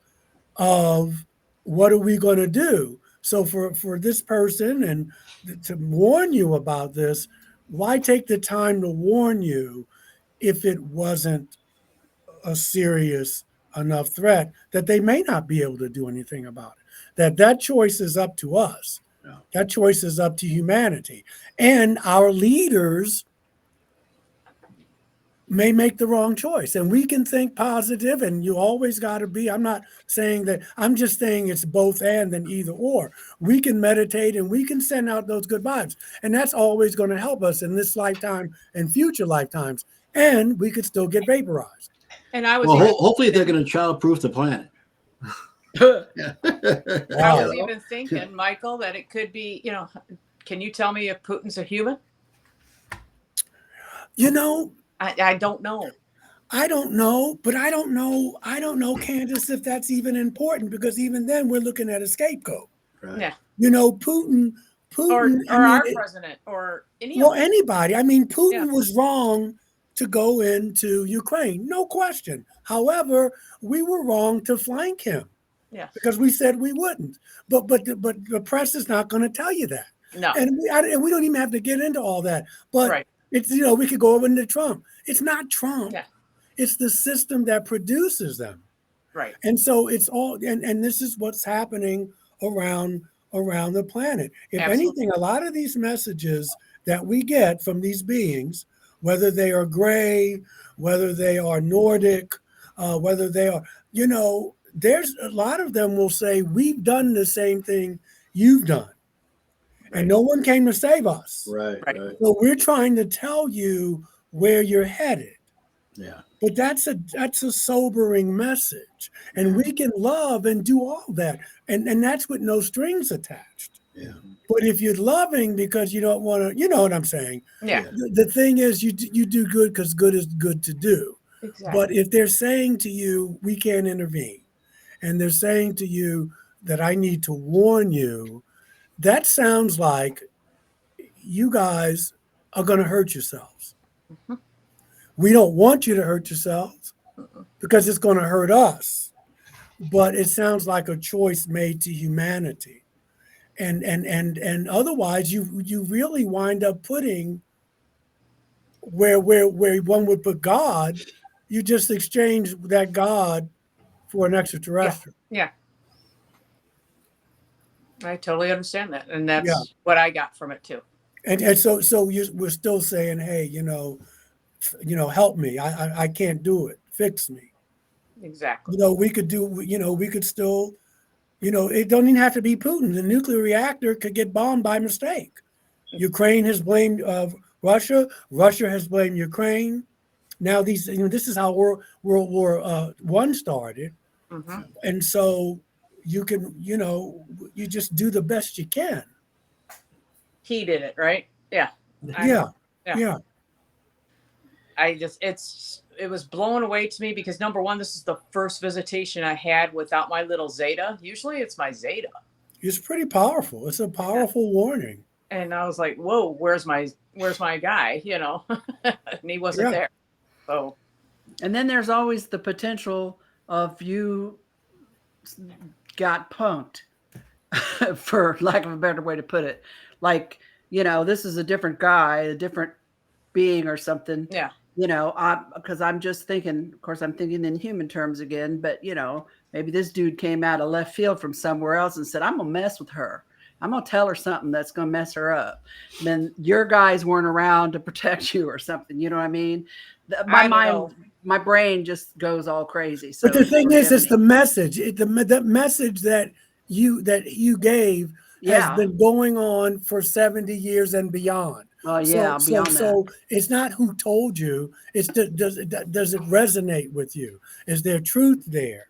of what are we going to do. So for this person and to warn you about this, why take the time to warn you if it wasn't a serious enough threat that they may not be able to do anything about it? That choice is up to us. Yeah. That choice is up to humanity. And our leaders may make the wrong choice. And we can think positive, and you always got to be. I'm not saying that, I'm just saying it's both and either or. We can meditate and we can send out those good vibes. And that's always going to help us in this lifetime and future lifetimes. And we could still get vaporized. And I was Well, even, hopefully they're going to childproof the planet. I was even thinking, Michael, that it could be, can you tell me if Putin's a human? I don't know. I don't know, but I don't know, Candace, if that's even important, because even then we're looking at a scapegoat. Right. Yeah. Putin, Or our president or anybody. I mean, Putin was wrong to go into Ukraine, no question. However, we were wrong to flank him. Yeah. Because we said we wouldn't. But the press is not going to tell you that. No. And we don't even have to get into all that. But it's, we could go over into Trump. It's not Trump. Yeah. It's the system that produces them. Right. And so it's all, and this is what's happening around the planet. If anything, a lot of these messages that we get from these beings, whether they are gray, whether they are Nordic, whether they are, there's a lot of them will say, we've done the same thing you've done. Right. And no one came to save us. Right. So we're trying to tell you where you're headed. Yeah. But that's a sobering message. And we can love and do all that. And that's with no strings attached. Yeah. But if you're loving because you don't want to, you know what I'm saying? Yeah. The thing is you do good because good is good to do. Exactly. But if they're saying to you, we can't intervene, and they're saying to you that I need to warn you, that sounds like you guys are going to hurt yourselves. Mm-hmm. We don't want you to hurt yourselves because it's going to hurt us. But it sounds like a choice made to humanity. And otherwise you really wind up putting where one would put God, you just exchange that God for an extraterrestrial. Yeah. I totally understand that. And that's what I got from it too. And so we're still saying, hey, help me. I can't do it. Fix me. Exactly. We could do, we could still, it don't even have to be Putin. The nuclear reactor could get bombed by mistake. Ukraine has blamed Russia. Russia has blamed Ukraine. Now this is how World War I started. Mm-hmm. And so you can, you just do the best you can. He did it, right? Yeah. Yeah. It was blown away to me because number one, this is the first visitation I had without my little Zeta. Usually it's my Zeta. It's pretty powerful. It's a powerful warning. And I was like, whoa, where's my guy? And he wasn't there. So. And then there's always the potential of you got punked, for lack of a better way to put it. Like, this is a different guy, a different being or something. Yeah. Because I'm just thinking, of course, I'm thinking in human terms again, but, maybe this dude came out of left field from somewhere else and said, I'm going to mess with her. I'm going to tell her something that's going to mess her up. And then your guys weren't around to protect you or something. You know what I mean? My brain just goes all crazy. So but the thing is, it's the message. The message that you gave has been going on for 70 years and beyond. Oh yeah, beyond that. So it's not who told you. It's does it resonate with you? Is there truth there?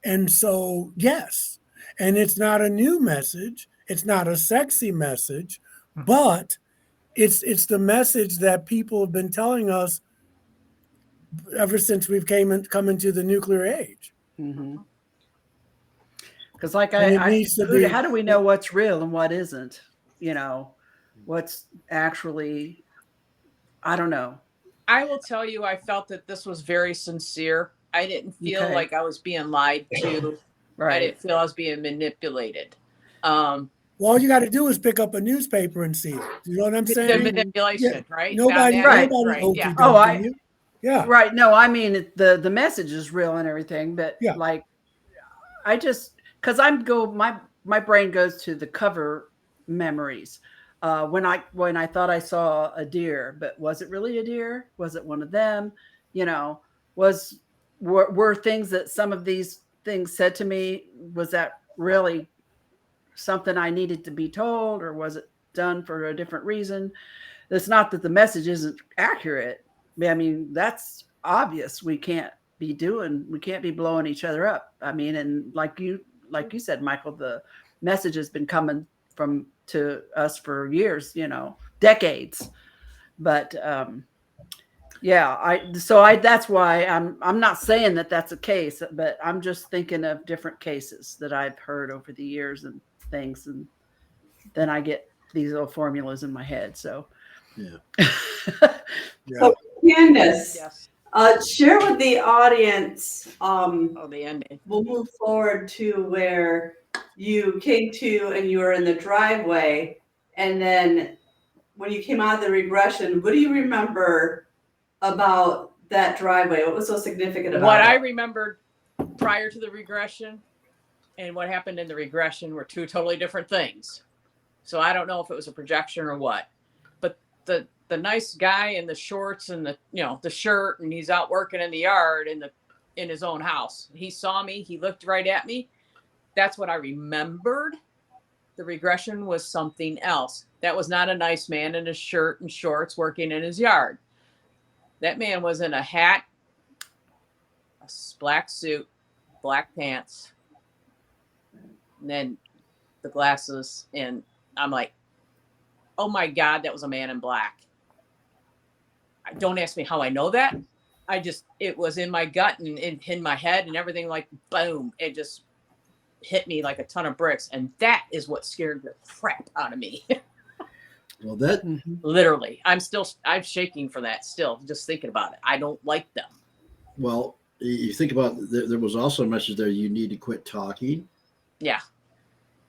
And so yes, and it's not a new message. It's not a sexy message, but it's the message that people have been telling us ever since we've come into the nuclear age. Mm-hmm. Because like And it needs to be. how do we know what's real and what isn't? You know, what's actually, I don't know. I will tell you, I felt that this was very sincere. I didn't feel Okay. like I was being lied to. I Right. didn't feel I was being manipulated. Well, all you got to do is pick up a newspaper and see it. You know what I'm The saying? manipulation, right? Nobody, Found that Right. nobody right, yeah. Oh, okey-doked you. Yeah. Right. No, I mean the message is real and everything, but Yeah. like I just because my brain goes to the cover memories. When I thought I saw a deer, but was it really a deer? Was it one of them? You know, were things that some of these things said to me, was that really something I needed to be told, or was it done for a different reason? It's not that the message isn't accurate. I mean, that's obvious. We can't be blowing each other up. I mean, and like you said, Michael, the message has been coming to us for years, decades. But yeah, that's why I'm not saying that that's a case, but I'm just thinking of different cases that I've heard over the years and things, and then I get these little formulas in my head. So Yeah. So, Candace, Yes. share with the audience. The ending. We'll move forward to where you came to and you were in the driveway, and then when you came out of the regression, what do you remember about that driveway? What was so significant about What it? I remembered prior to the regression and what happened in the regression were two totally different things. So I don't know if it was a projection or what. But the nice guy in the shorts and the shirt, and he's out working in the yard in his own house. He saw me, he looked right at me. That's what I remembered. The regression was something else. That was not a nice man in a shirt and shorts working in his yard. That man was in a hat, a black suit, black pants, and then the glasses. And I'm like, oh my God, that was a man in black. Don't ask me how I know that. It was in my gut and in my head and everything, like boom. It just hit me like a ton of bricks. And that is what scared the crap out of me. Well, that Literally, I'm shaking for that still, just thinking about it. I don't like them. well, you think about there was also a message there. You need to quit talking, Yeah.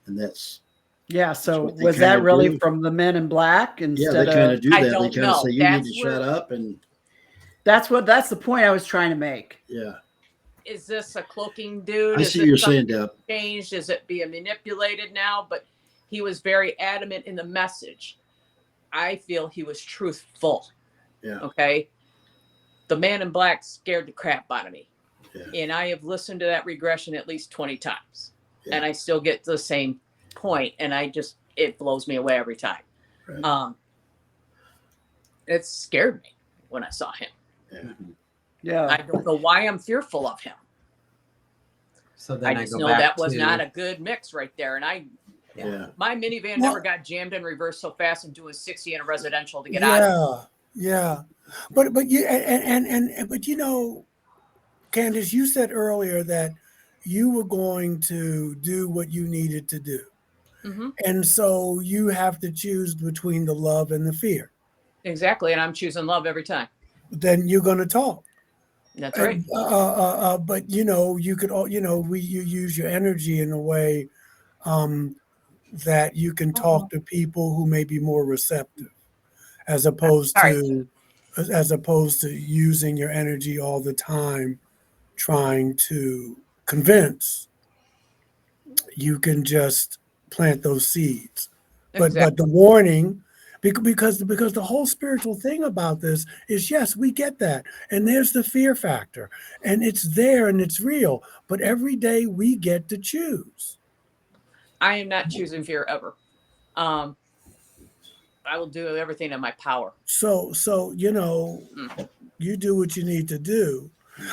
and that's yeah. So what they was that kinda really do. from the Men in Black yeah. instead They kind of of? do that. I They don't kind of know. say you need That's to shut where- up, and That's the point I was trying to make. yeah. Is this a cloaking dude? I Is see it what you're something saying, Deb. changed? Is it being manipulated now? But he was very adamant in the message. I feel he was truthful. Yeah. Okay. The Man in Black scared the crap out of me. Yeah. And I have listened to that regression at least 20 times. Yeah. And I still get the same point. And it blows me away every time. Right. It scared me when I saw him. Yeah. Yeah. I don't know why I'm fearful of him. So then I just go know back that was to- not a good mix right there. And Yeah. my minivan Well- never got jammed in reverse so fast and doing 60 in a residential to get out of it. Yeah. But Candace, you said earlier that you were going to do what you needed to do. Mm-hmm. And so you have to choose between the love and the fear. Exactly. And I'm choosing love every time. Then you're going to talk. That's right. But you could, you use your energy in a way that you can talk to people who may be more receptive, as opposed to using your energy all the time trying to convince. You can just plant those seeds. But the warning, because the whole spiritual thing about this is, yes, we get that, and there's the fear factor, and it's there and it's real. But every day we get to choose. I am not choosing fear ever. I will do everything in my power. So you do what you need to do.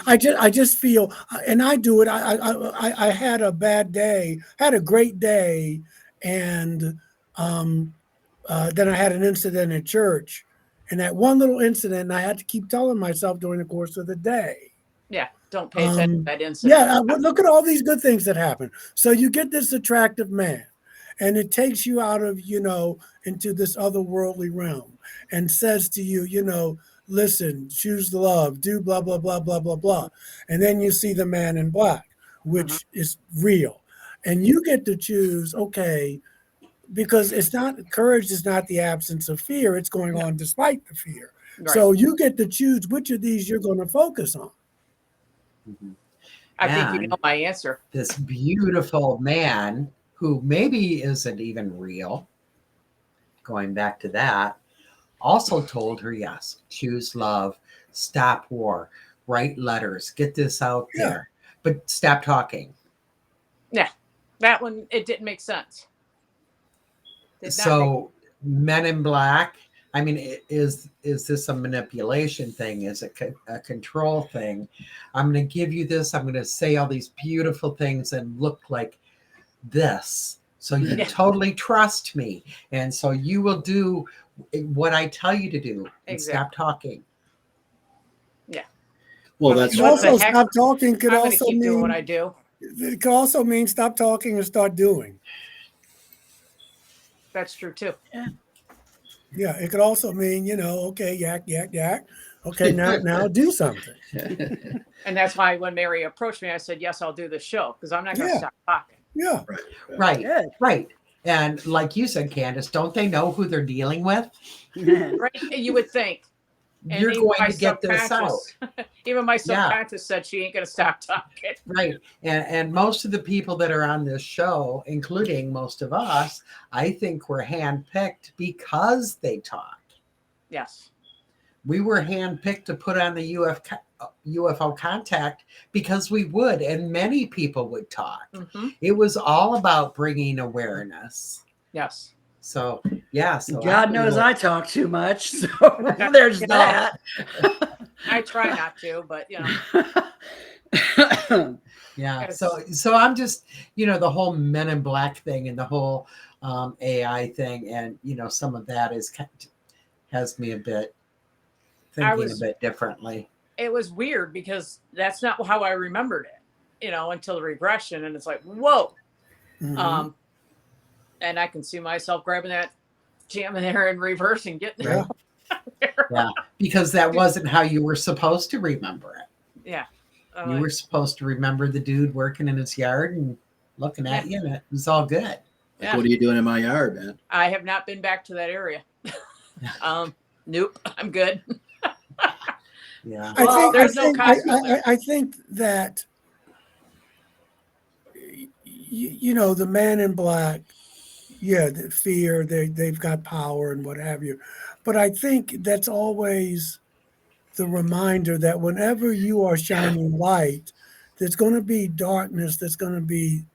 I just feel, and I do it. I had a bad day, had a great day, and then I had an incident at church, and that one little incident, and I had to keep telling myself during the course of the day, Yeah, don't pay attention to that incident. Yeah, look at all these good things that happen. So you get this attractive man, and it takes you out of, into this otherworldly realm and says to you, listen, choose love, do blah, blah, blah, blah, blah, blah. And then you see the man in black, which is real. And you get to choose, okay, because courage is not the absence of fear. It's going on despite the fear. Right. So you get to choose which of these you're going to focus on. I think you know my answer. This beautiful man who maybe isn't even real, going back to that, also told her, yes, choose love, stop war, write letters, get this out there, but stop talking. Yeah, that one, it didn't make sense. So Men in Black, I mean, is this a manipulation thing? Is it a control thing? I'm going to give you this. I'm going to say all these beautiful things and look like this. So you totally trust me. And so you will do what I tell you to do and stop talking. Yeah. Well, that's also stop talking could I'm also keep mean doing what I do. It could also mean stop talking and start doing. That's true too. Yeah, it could also mean, okay, yak, yak, yak. Okay, now do something. And that's why when Mary approached me, I said, yes, I'll do the show because I'm not going to stop talking. Yeah. Right. And like you said, Candace, don't they know who they're dealing with? Right? You would think. And you're going to get this out. Even my subconscious said she ain't going to stop talking. Right. And most of the people that are on this show, including most of us, I think were handpicked because they talk. Yes. We were handpicked to put on the UFO contact because we would, and many people would talk. It was all about bringing awareness. Yes. So, yeah. So God knows I talk too much. So there's that. I try not to, but Yeah. So I'm just, the whole Men in Black thing and the whole AI thing, and some of that has me a bit thinking a bit differently. It was weird because that's not how I remembered it, until the regression, and it's like, whoa. And I can see myself grabbing that jamming there in reverse and getting there. Yeah, because that wasn't how you were supposed to remember it. Yeah. You were supposed to remember the dude working in his yard and looking at you, and it was all good. Like, what are you doing in my yard, man? I have not been back to that area. Nope, I'm good. Yeah. I think that, the Man in Black, the fear, they've got power and what have you. But I think that's always the reminder that whenever you are shining light, there's going to be darkness that's going to be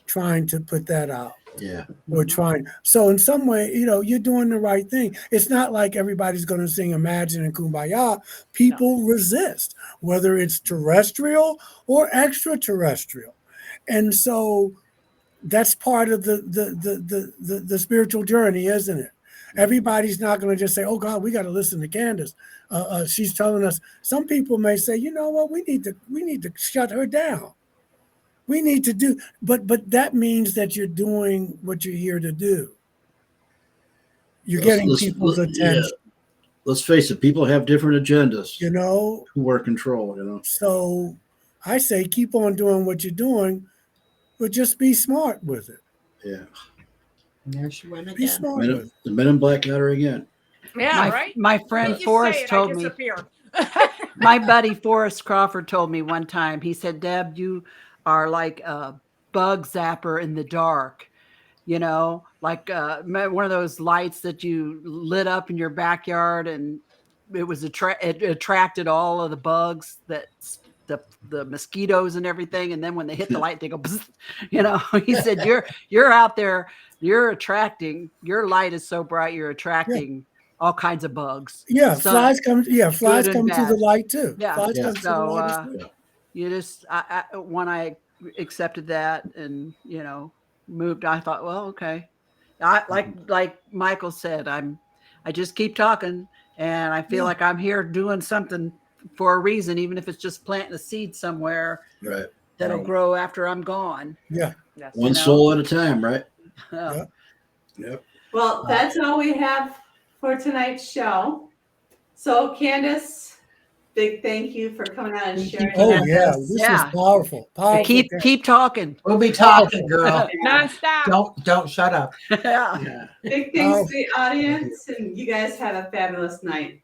trying to put that out. Yeah. We're trying. So in some way, you're doing the right thing. It's not like everybody's going to sing Imagine and Kumbaya. People resist, whether it's terrestrial or extraterrestrial. And so that's part of the spiritual journey, isn't it? Everybody's not going to just say, oh God, we got to listen to Candace. She's telling us. Some people may say, you know what, we need to shut her down. We need to do, but that means that you're doing what you're here to do. You're getting people's attention. Yeah. Let's face it, people have different agendas. Who are control. So I say keep on doing what you're doing, but just be smart with it. Yeah. There she went again. Be smart with it. The Men in Black got her again. Yeah, right. My friend Forrest told me. My buddy Forrest Crawford told me one time. He said, "Deb, you are like a bug zapper in the dark, like one of those lights that you lit up in your backyard, and it was it attracted all of the bugs, that the mosquitoes and everything, and then when they hit the light, they go, bzz, He said, you're out there, you're attracting. Your light is so bright, you're attracting all kinds of bugs. Yeah, flies come to the light too. Yeah, flies come to the light too. You just, when I accepted that and, moved, I thought, well, okay. Like Michael said, I just keep talking, and I feel like I'm here doing something for a reason, even if it's just planting a seed somewhere Right. that'll Right. grow after I'm gone. Yeah. Yes. One know? soul at a time, right? Yeah. Yep. Well, that's all we have for tonight's show. So, Candace, big thank you for coming out and sharing. Oh with yeah, us. this Yeah. was powerful. Powerful. Keep talking. We'll be talking, girl. Non-stop. Don't shut up. Yeah. Yeah. Big thanks to the audience, and you guys have a fabulous night.